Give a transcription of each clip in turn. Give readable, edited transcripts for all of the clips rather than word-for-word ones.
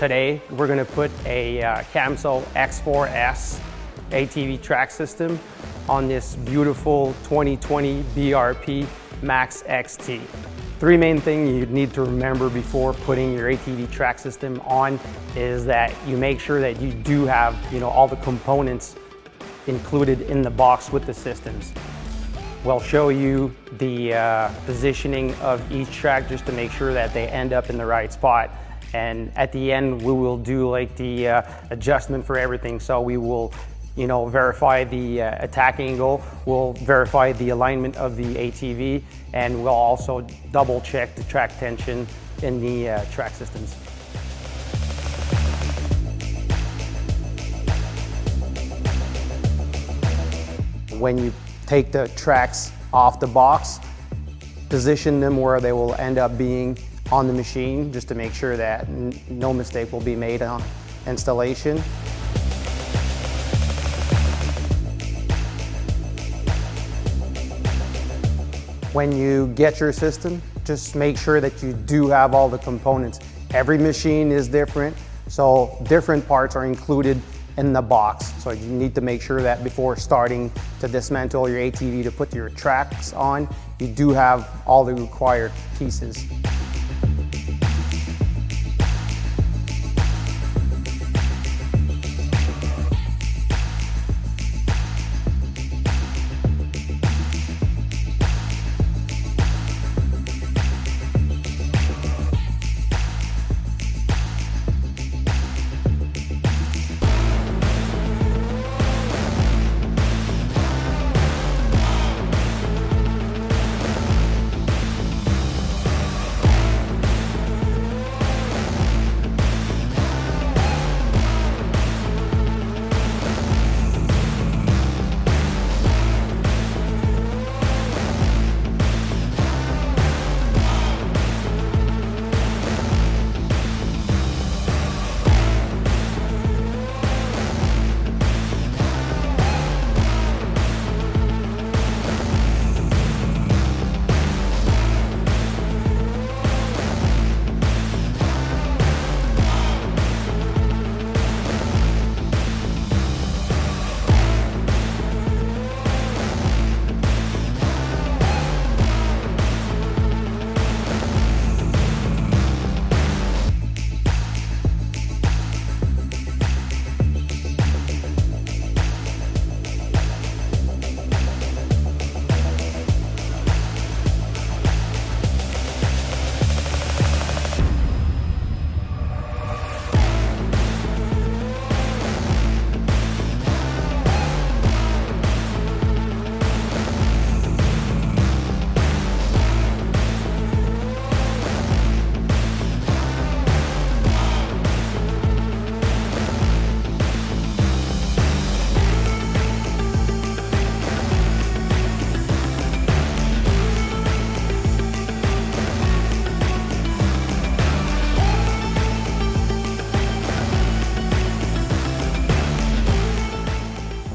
Today we're going to put a Camso X4S ATV track system on this beautiful 2020 BRP Max XT. Three main things you need to remember before putting your ATV track system on is that you make sure that you do have all the components included in the box with the systems. We'll show you the positioning of each track just to make sure that they end up in the right spot. And at the end, we will do like the adjustment for everything. So we will, verify the attack angle, we'll verify the alignment of the ATV, and we'll also double check the track tension in the track systems. When you take the tracks off the box, position them where they will end up being on the machine, just to make sure that no mistake will be made on installation. When you get your system, just make sure that you do have all the components. Every machine is different, so different parts are included in the box. So you need to make sure that before starting to dismantle your ATV to put your tracks on, you do have all the required pieces.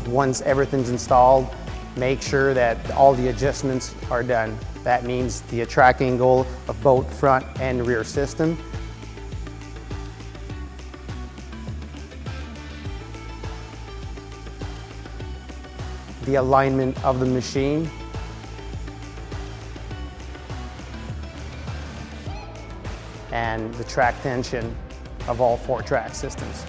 Once everything's installed, make sure that all the adjustments are done. That means the track angle of both front and rear system. The alignment of the machine. And the track tension of all 4 track systems.